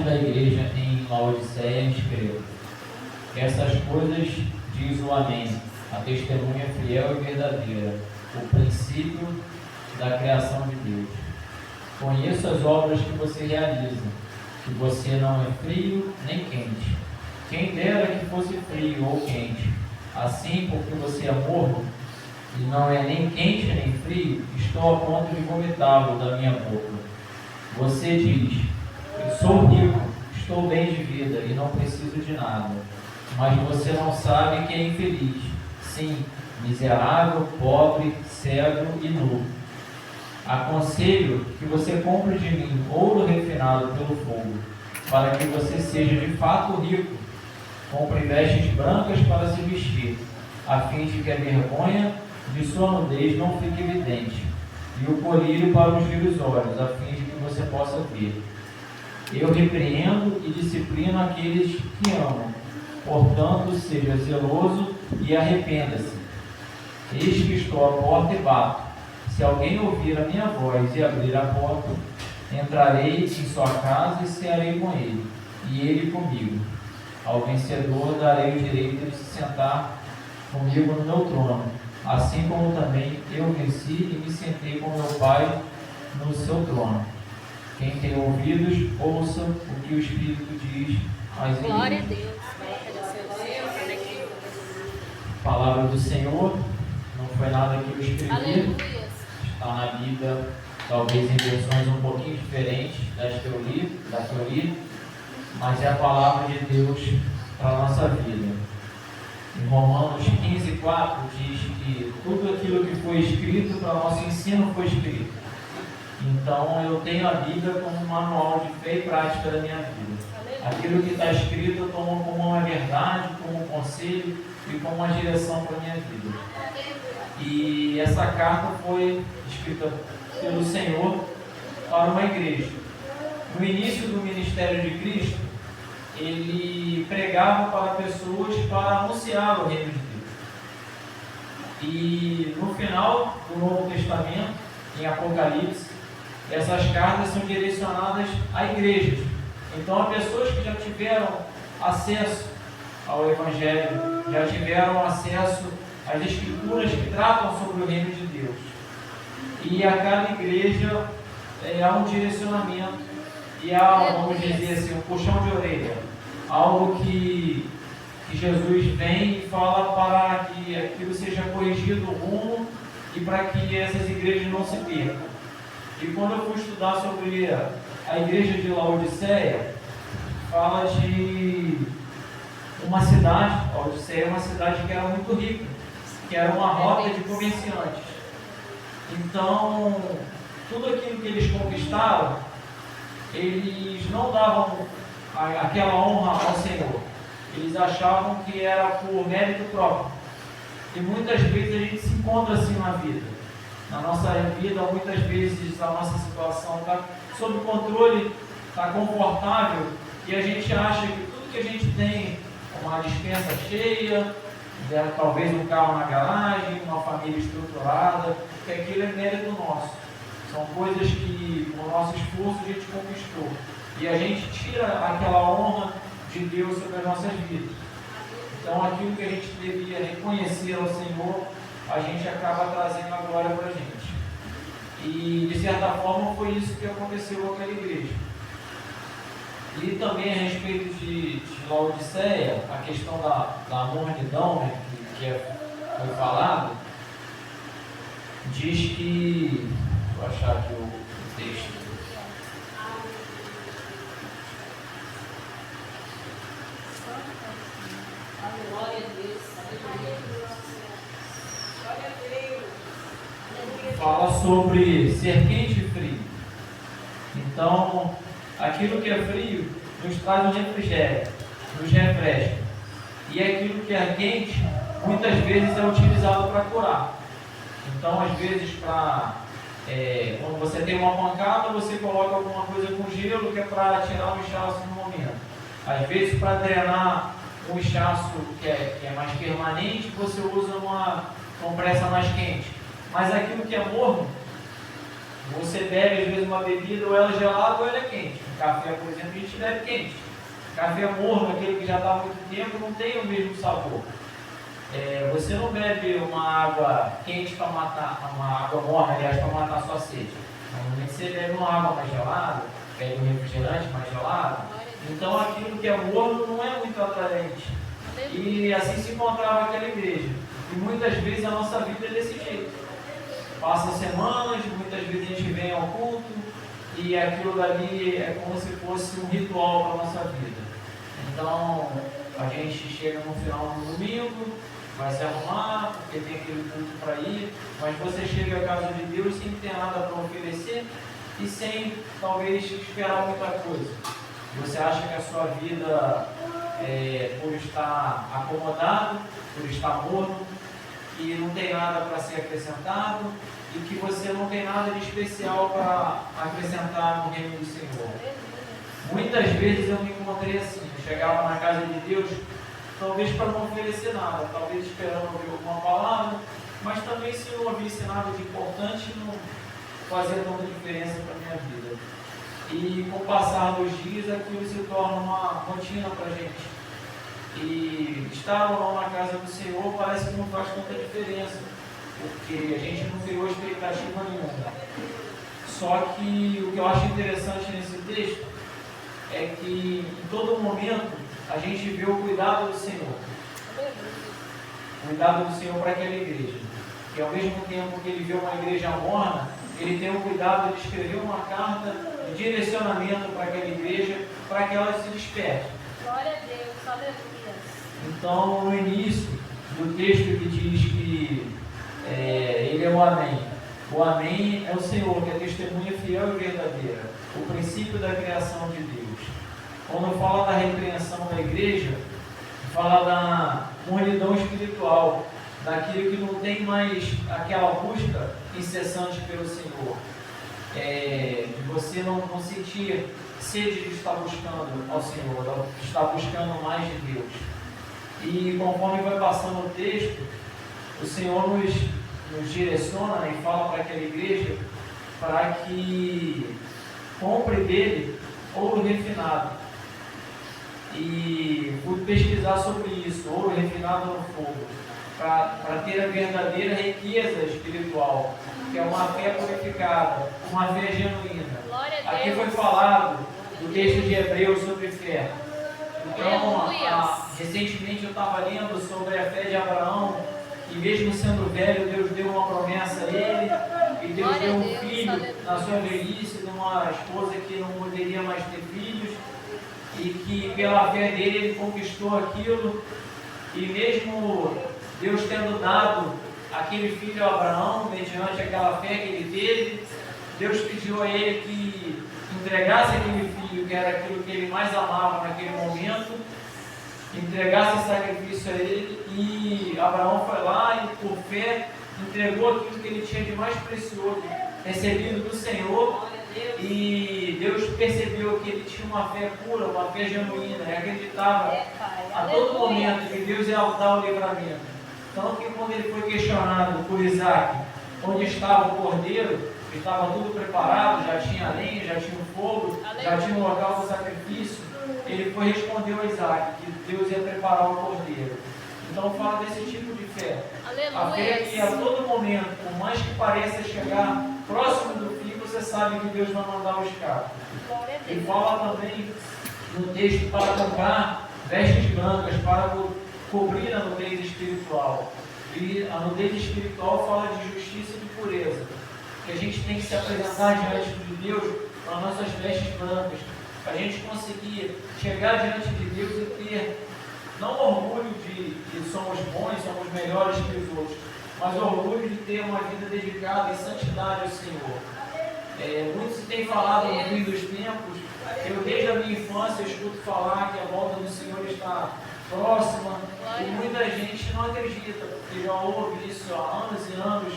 anjo da igreja em Laodiceia escreva: essas coisas diz o Amém, a testemunha fiel e verdadeira, o princípio da criação de Deus. Conheço as obras que você realiza, que você não é frio nem quente. Quem dera que fosse frio ou quente. Assim, porque você é morno e não é nem quente nem frio, estou a ponto de vomitá-lo da minha boca. Você diz: eu sou rico, estou bem de vida e não preciso de nada. Mas você não sabe que é infeliz. Sim, miserável, pobre, cego e nu. Aconselho que você compre de mim ouro refinado pelo fogo, para que você seja de fato rico. Compre vestes brancas para se vestir, a fim de que a vergonha de sua nudez não fique evidente, e o colírio para ungir os olhos, a fim de que você possa ver. Eu repreendo e disciplino aqueles que amam. Portanto, seja zeloso e arrependa-se. Eis que estou à porta e bato. Se alguém ouvir a minha voz e abrir a porta, entrarei em sua casa e cearei com ele, e ele comigo. Ao vencedor darei o direito de se sentar comigo no meu trono, assim como também eu venci e me sentei com meu Pai no seu trono. Quem tem ouvidos, ouça o que o Espírito diz às igrejas. Glória a Deus. Palavra do Senhor, não foi nada que eu escrevi. Aleluia. Está na Bíblia, talvez em versões um pouquinho diferentes da que eu li, mas é a palavra de Deus para a nossa vida. Em Romanos 15:4 diz que tudo aquilo que foi escrito para o nosso ensino foi escrito. Então eu tenho a Bíblia como um manual de fé e prática da minha vida. Aquilo que está escrito eu tomo como uma verdade, como um conselho e como uma direção para a minha vida. E essa carta foi escrita pelo Senhor para uma igreja. No início do ministério de Cristo, ele pregava para pessoas para anunciar o reino de Deus. E no final do Novo Testamento, em Apocalipse, essas cartas são direcionadas a igrejas. Então, a pessoas que já tiveram acesso ao Evangelho, já tiveram acesso às Escrituras que tratam sobre o reino de Deus. E a cada igreja há um direcionamento e há, vamos dizer assim, um puxão de orelha. Algo que Jesus vem e fala para que aquilo seja corrigido o rumo e para que essas igrejas não se percam. E quando eu fui estudar sobre a igreja de Laodiceia, fala de uma cidade, Laodiceia é uma cidade que era muito rica, que era uma rota de comerciantes. Então, tudo aquilo que eles conquistaram, eles não davam aquela honra ao Senhor. Eles achavam que era por mérito próprio. E muitas vezes a gente se encontra assim na vida. Na nossa vida, muitas vezes a nossa situação está sob controle, está confortável, e a gente acha que tudo que a gente tem, uma despensa cheia, talvez um carro na garagem, uma família estruturada, que aquilo é mérito nosso. São coisas que, com o nosso esforço, a gente conquistou. E a gente tira aquela honra de Deus sobre as nossas vidas. Então, aquilo que a gente devia reconhecer ao Senhor, a gente acaba trazendo a glória para a gente. E, de certa forma, foi isso que aconteceu com aquela igreja. E também a respeito de Laodiceia, a questão da mornidão, né, que foi falado, diz que... Vou achar aqui o texto. Glória a Deus. Fala sobre ser quente e frio. Então, aquilo que é frio nos traz um refrigério, nos refresca. E aquilo que é quente, muitas vezes é utilizado para curar. Então, às vezes, quando você tem uma pancada, você coloca alguma coisa com gelo, que é para tirar um inchaço no momento. Às vezes, para drenar um inchaço que é mais permanente, você usa uma compressa mais quente. Mas aquilo que é morno, Você bebe às vezes uma bebida, ou ela é gelada ou ela é quente. Um café, por exemplo, a gente bebe quente. Café morno, aquele que já está há muito tempo, não tem o mesmo sabor. Você não bebe uma água quente para matar, uma água morna, aliás, para matar a sua sede. Normalmente você bebe uma água mais gelada, bebe um refrigerante mais gelado. Então aquilo que é morno não é muito atraente. E assim se encontrava aquela igreja. E muitas vezes a nossa vida é desse jeito. Passa semanas, muitas vezes a gente vem ao culto e aquilo dali é como se fosse um ritual para a nossa vida. Então a gente chega no final do domingo, vai se arrumar, porque tem aquele culto para ir, mas você chega à casa de Deus sem ter nada para oferecer e sem talvez esperar muita coisa. Você acha que a sua vida, por estar acomodado, por estar morno, que não tem nada para ser acrescentado e que você não tem nada de especial para acrescentar no reino do Senhor. Muitas vezes eu me encontrei assim, eu chegava na casa de Deus, talvez para não oferecer nada, talvez esperando ouvir alguma palavra, mas também se não ouvisse nada de importante, não fazia tanta diferença para a minha vida. E com o passar dos dias, aquilo se torna uma rotina para a gente. E estar ou não na casa do Senhor parece que não faz tanta diferença, porque a gente não criou expectativa nenhuma. Só que o que eu acho interessante nesse texto é que em todo momento a gente vê o cuidado do Senhor. O cuidado do Senhor para aquela igreja. Que ao mesmo tempo que ele vê uma igreja morna, ele tem o cuidado de escrever uma carta de direcionamento para aquela igreja, para que ela se desperte. Glória a Deus, aleluia. Então, no início do texto que diz que ele é o Amém. O Amém é o Senhor, que é testemunha fiel e verdadeira, o princípio da criação de Deus. Quando fala da repreensão da igreja, fala da mornidão espiritual, daquilo que não tem mais aquela busca incessante pelo Senhor. De você não sentir sede de estar buscando ao Senhor, de estar buscando mais de Deus. E conforme vai passando o texto, o Senhor nos direciona e fala para aquela igreja para que compre dele ouro refinado. E fui pesquisar sobre isso, ouro refinado no fogo, para ter a verdadeira riqueza espiritual, que é uma fé purificada, uma fé genuína. Aqui foi falado do texto de Hebreus sobre fé. Então, recentemente eu estava lendo sobre a fé de Abraão, e mesmo sendo velho, Deus deu uma promessa a ele, e Deus deu um filho na sua velhice, de uma esposa que não poderia mais ter filhos, e que pela fé dele ele conquistou aquilo, e mesmo Deus tendo dado aquele filho a Abraão, mediante aquela fé que ele teve, Deus pediu a ele que entregasse aquele filho, que era aquilo que ele mais amava naquele momento, entregasse esse sacrifício a ele, e Abraão foi lá e por fé entregou aquilo que ele tinha de mais precioso, recebido do Senhor, e Deus percebeu que ele tinha uma fé pura, uma fé genuína, e acreditava a todo momento que Deus ia dar o livramento. Tanto que quando ele foi questionado por Isaac, onde estava o cordeiro, estava tudo preparado, já tinha lenha, já tinha o fogo, já tinha o local do sacrifício, ele foi responder a Isaac que Deus ia preparar o cordeiro. Então fala desse tipo de fé. Aleluia. A fé que a todo momento, por mais que pareça chegar próximo do fim, você sabe que Deus vai mandar o escape. Ele fala também no texto para comprar vestes brancas, para cobrir a nudez espiritual. E a nudez espiritual fala de justiça e de pureza. Que a gente tem que se apresentar diante de Deus com as nossas vestes brancas, para a gente conseguir chegar diante de Deus e ter, não orgulho de que somos bons, somos melhores que os outros, mas orgulho de ter uma vida dedicada em santidade ao Senhor. Muitos têm falado no fim dos tempos, eu desde a minha infância escuto falar que a volta do Senhor está próxima, e muita gente não acredita, porque já ouve isso há anos e anos,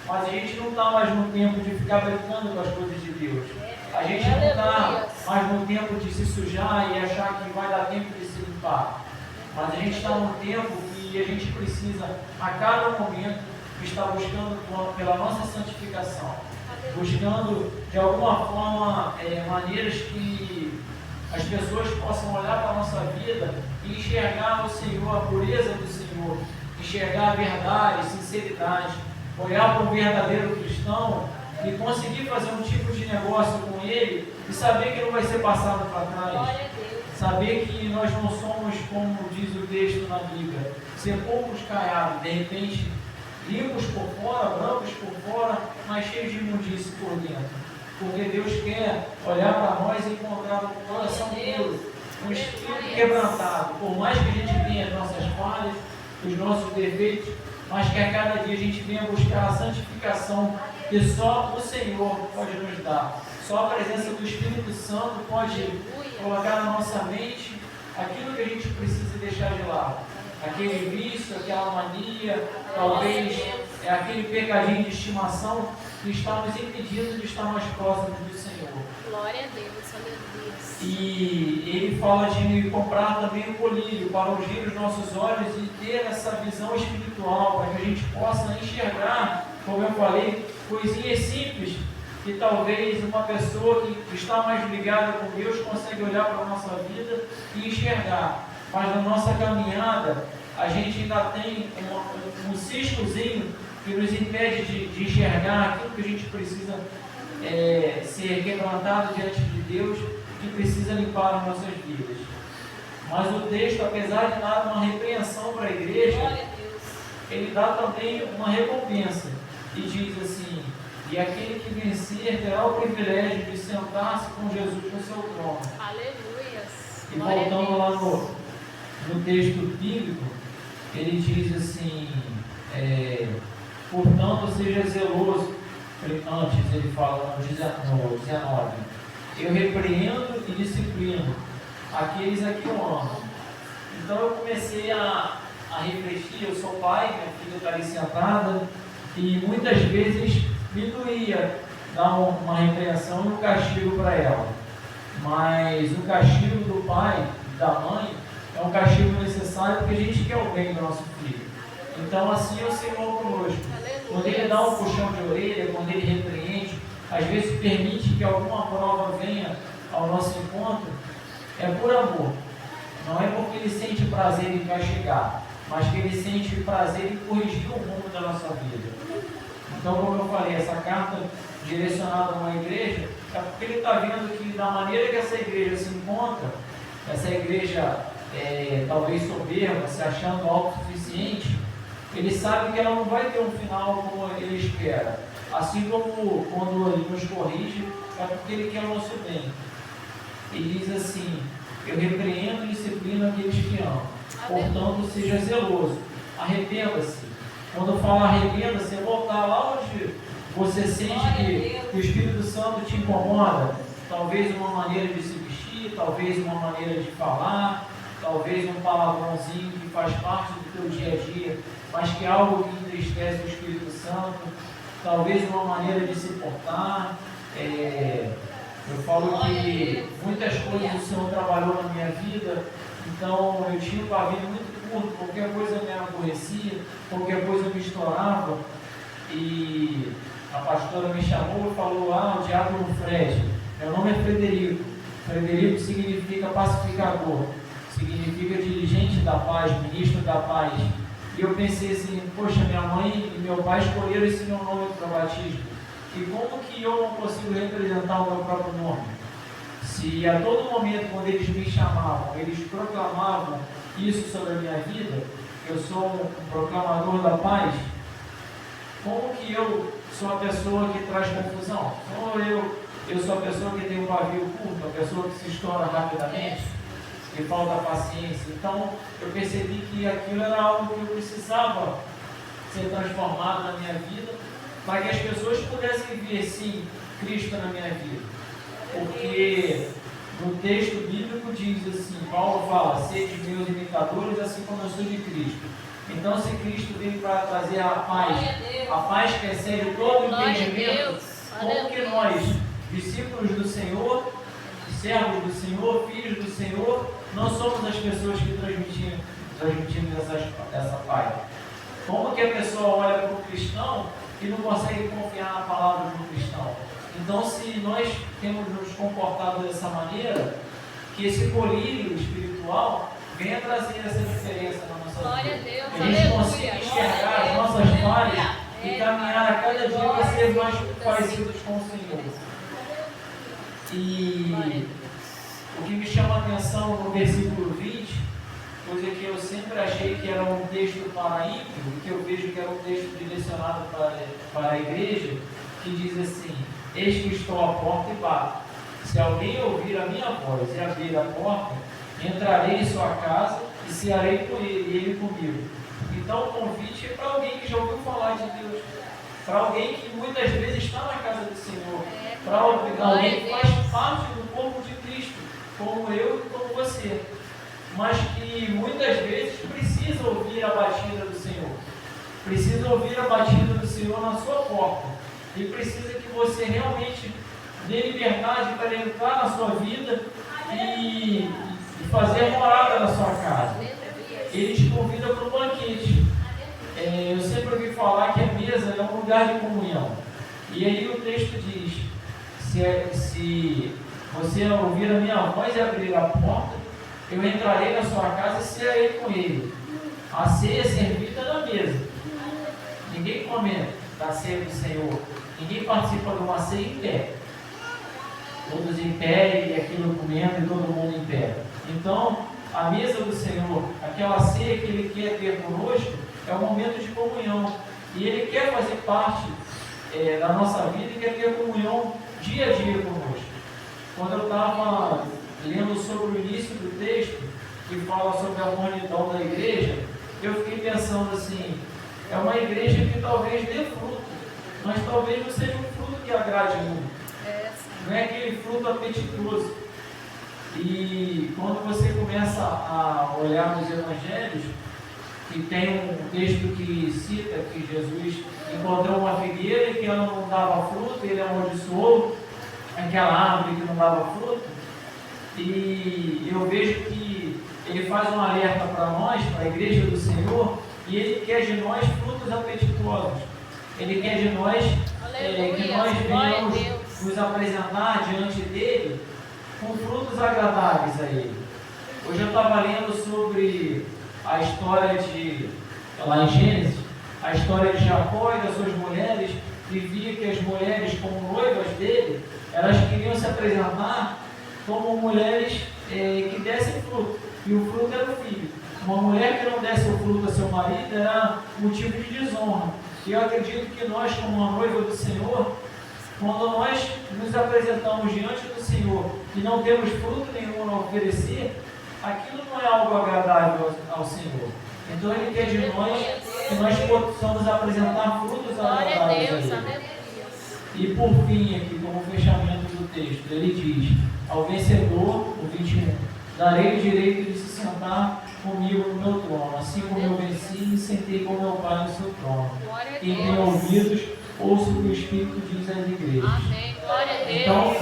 mas a gente não está mais no tempo de ficar brincando com as coisas de Deus. A gente não está mais no tempo de se sujar e achar que vai dar tempo de se limpar. Mas a gente está num tempo que a gente precisa, a cada momento, estar buscando pela nossa santificação. buscando de alguma forma maneiras que as pessoas possam olhar para a nossa vida e enxergar o Senhor, a pureza do Senhor, enxergar a verdade, sinceridade, olhar para um verdadeiro cristão e conseguir fazer um tipo de negócio com ele e saber que não vai ser passado para trás. Saber que nós não somos, como diz o texto na Bíblia, sepulcros caiados, de repente limpos por fora, brancos por fora, mas cheios de imundície por dentro. Porque Deus quer olhar para nós e encontrar um coração puro, um espírito quebrantado. Por mais que a gente tenha as nossas falhas, os nossos defeitos, mas que a cada dia a gente venha buscar a santificação que só o Senhor pode nos dar. Só a presença do Espírito Santo pode colocar na nossa mente aquilo que a gente precisa deixar de lado. Aquele vício, aquela mania, talvez aquele pecadinho de estimação que está nos impedindo de estar mais próximos do Senhor. Glória a Deus, aleluia. E ele fala de comprar também o colírio para ungir os nossos olhos e ter essa visão espiritual, para que a gente possa enxergar, como eu falei, coisinhas simples que talvez uma pessoa que está mais ligada com Deus consegue olhar para a nossa vida e enxergar. Mas na nossa caminhada, a gente ainda tem um ciscozinho que nos impede de enxergar aquilo que a gente precisa ser quebrantado diante de Deus, que precisa limpar as nossas vidas. Mas o texto, apesar de dar uma repreensão para a igreja, ele dá também uma recompensa. E diz assim: e aquele que vencer terá o privilégio de sentar-se com Jesus no seu trono. Aleluia. E voltando lá no texto bíblico, ele diz assim, portanto seja zeloso. Antes ele fala no 19, eu repreendo e disciplino aqueles a que eu amo. Então eu comecei a refletir. Eu sou pai, minha filha está ali sentada, e muitas vezes me doía dar uma repreensão e um castigo para ela. Mas o castigo do pai e da mãe é um castigo necessário porque a gente quer o bem do nosso filho. Então assim é o Senhor conosco. Quando Ele dá um puxão de orelha, quando Ele repreende, às vezes permite que alguma prova venha ao nosso encontro, é por amor. Não é porque Ele sente prazer em castigar, mas que Ele sente prazer em corrigir o rumo da nossa vida. Então, como eu falei, essa carta direcionada a uma igreja, é porque Ele está vendo que da maneira que essa igreja se encontra, essa igreja talvez soberba, se achando autossuficiente, Ele sabe que ela não vai ter um final como Ele espera. Assim como quando Ele nos corrige, é porque Ele quer o nosso bem. Ele diz assim: eu repreendo e disciplino aqueles que amam. Portanto, seja zeloso, arrependa-se. Quando fala arrependa-se, é voltar lá onde você sente que o Espírito Santo te incomoda. Talvez uma maneira de se vestir, talvez uma maneira de falar, talvez um palavrãozinho que faz parte do teu dia a dia, mas que é algo que entristece o Espírito Santo, talvez uma maneira de se portar. Eu falo que muitas coisas o Senhor trabalhou na minha vida, então eu tinha um pavio muito curto, qualquer coisa me aborrecia, qualquer coisa me estourava, e a pastora me chamou e falou: o diácono Fred, meu nome é Frederico. Frederico significa pacificador, significa dirigente da paz, ministro da paz. E eu pensei assim: poxa, minha mãe e meu pai escolheram esse meu nome para o batismo, e como que eu não consigo representar o meu próprio nome? Se a todo momento, quando eles me chamavam, eles proclamavam isso sobre a minha vida, eu sou um proclamador da paz, como que eu sou a pessoa que traz confusão? Ou eu sou a pessoa que tem um pavio curto, a pessoa que se estoura rapidamente, que falta paciência? Então eu percebi que aquilo era algo que eu precisava ser transformado na minha vida, para que as pessoas pudessem ver, sim, Cristo na minha vida. Porque no texto bíblico diz assim, Paulo fala: sede meus imitadores, assim como eu sou de Cristo. Então, se Cristo veio para trazer a paz que excede todo o entendimento, como que nós, discípulos do Senhor, servos do Senhor, filhos do Senhor, não somos as pessoas que transmitimos essa paz? Como que a pessoa olha para o cristão que não consegue confiar na palavra de um cristão. Então, se nós temos nos comportado dessa maneira, que esse colírio espiritual venha trazer essa diferença na nossa Glória a vida. Deus, Que a gente consiga aleluia. enxergar as nossas falhas e caminhar a cada dia para ser mais parecidos com o Senhor. E o que me chama a atenção no versículo 20, coisa que eu sempre achei que era um texto para ímpio, que eu vejo que era um texto direcionado para a igreja, que diz assim: eis que estou à porta e bato. Se alguém ouvir a minha voz e abrir a porta, entrarei em sua casa e cearei com ele e ele comigo. Então o convite é para alguém que já ouviu falar de Deus, para alguém que muitas vezes está na casa do Senhor, para alguém que faz parte do corpo de Cristo, como eu e como você, mas que muitas vezes precisa ouvir a batida do Senhor, precisa ouvir a batida do Senhor na sua porta, e precisa que você realmente dê liberdade para ele entrar na sua vida e fazer morada na sua casa. Ele te convida para o banquete. Eu sempre ouvi falar que a mesa é um lugar de comunhão. E aí o texto diz: se você ouvir a minha voz e abrir a porta, eu entrarei na sua casa e cearei com ele. A ceia é servida na mesa. Ninguém come da ceia do Senhor. Ninguém participa de uma ceia em pé. Todos em pé e aquilo comendo e todo mundo em pé. Então, a mesa do Senhor, aquela ceia que Ele quer ter conosco, é um momento de comunhão. E Ele quer fazer parte da nossa vida e quer ter comunhão dia a dia conosco. Quando eu estava lendo sobre o início do texto, que fala sobre a mornidão da igreja, eu fiquei pensando assim: é uma igreja que talvez dê fruto, mas talvez não seja um fruto que agrade muito. Não é aquele fruto apetitoso. E quando você começa a olhar nos evangelhos, que tem um texto que cita que Jesus encontrou uma figueira e que ela não dava fruto, ele amaldiçoou aquela árvore que não dava fruto, e eu vejo que ele faz um alerta para nós, para a igreja do Senhor, e ele quer de nós frutos apetitosos. Ele quer de nós que nós venhamos nos apresentar diante dele com frutos agradáveis a ele. Hoje eu estava lendo sobre a história lá em Gênesis, a história de Jacó e das suas mulheres, e via que as mulheres, como noivas dele, elas queriam se apresentar como mulheres que dessem fruto, e o fruto era o filho. Uma mulher que não desse o fruto a seu marido era motivo de desonra. E eu acredito que nós, como uma noiva do Senhor, quando nós nos apresentamos diante do Senhor e não temos fruto nenhum a oferecer, aquilo não é algo agradável ao Senhor. Então Ele quer de nós que nós possamos apresentar frutos agradáveis a Ele. E por fim, aqui como fechamento do texto, ele diz: ao vencedor, o 21, darei o direito de se sentar comigo no meu trono, assim como eu venci e me sentei com meu Pai no seu trono. Quem tem ouvidos, ouça o que o Espírito diz às igrejas. Amém. Glória a Deus. Então,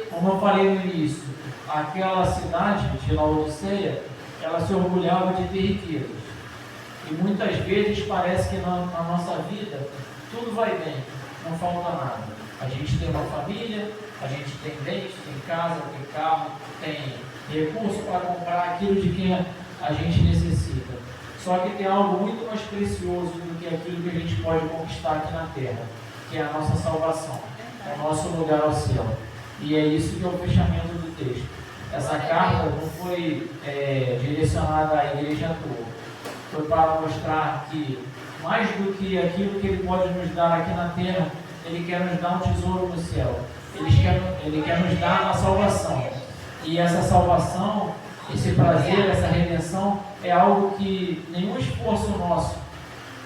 como eu falei no início, aquela cidade de Laodiceia, ela se orgulhava de ter riquezas. E muitas vezes parece que na nossa vida tudo vai bem, não falta nada. A gente tem uma família, a gente tem dente, tem casa, tem carro, tem recurso para comprar aquilo de que a gente necessita. Só que tem algo muito mais precioso do que aquilo que a gente pode conquistar aqui na terra, que é a nossa salvação, é o nosso lugar ao céu. E é isso que é o fechamento do texto. Essa carta não foi direcionada à igreja à toa. Foi para mostrar que, mais do que aquilo que Ele pode nos dar aqui na terra, Ele quer nos dar um tesouro no céu. Ele quer nos dar a salvação. E essa salvação, esse prazer, essa redenção, é algo que nenhum esforço nosso,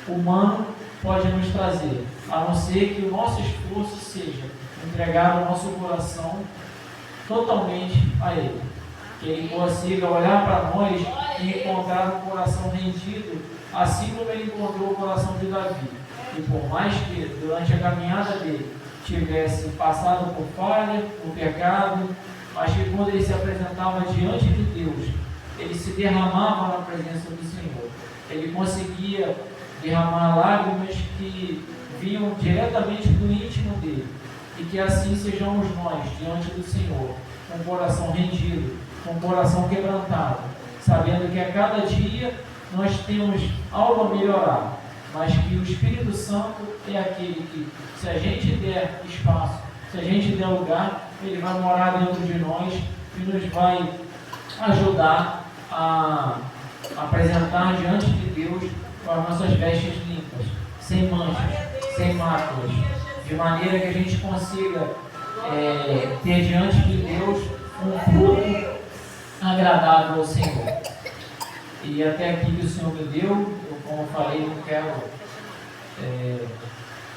humano, pode nos trazer, a não ser que o nosso esforço seja entregar o nosso coração totalmente a Ele. Que Ele consiga olhar para nós e encontrar um coração rendido, assim como Ele encontrou o coração de Davi. E por mais que durante a caminhada dele tivesse passado por falha, por pecado, mas que quando ele se apresentava diante de Deus, ele se derramava na presença do Senhor. Ele conseguia derramar lágrimas que vinham diretamente do íntimo dele. E que assim sejamos nós, diante do Senhor, com o coração rendido, com o coração quebrantado, sabendo que a cada dia nós temos algo a melhorar, mas que o Espírito Santo é aquele que, se a gente der espaço, se a gente der lugar, ele vai morar dentro de nós e nos vai ajudar a apresentar diante de Deus com as nossas vestes limpas, sem manchas, sem máculas, de maneira que a gente consiga ter diante de Deus um fruto agradável ao Senhor. E até aqui que o Senhor me deu, eu, como falei, não quero,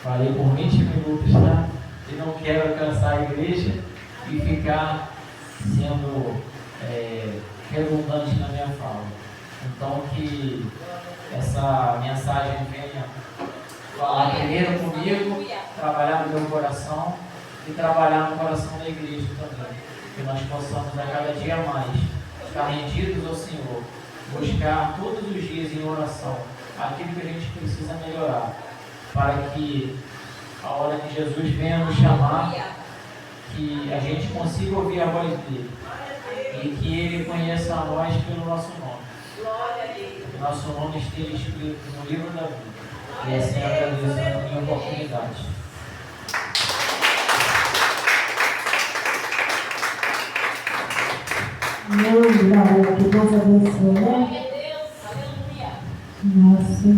falei por 20 minutos, tá? E não quero alcançar a igreja e ficar sendo redundante na minha fala. Então que essa mensagem venha falar primeiro comigo, trabalhar no meu coração e trabalhar no coração da igreja também. Que nós possamos a cada dia mais estar rendidos ao Senhor, buscar todos os dias em oração aquilo que a gente precisa melhorar, para que a hora que Jesus venha nos chamar, que a gente consiga ouvir a voz dele e que ele conheça a nós pelo nosso nome. Que nosso nome esteja escrito no livro da vida. E assim eu agradeço a minha oportunidade. Glória, que Deus abençoe, né? Nossa,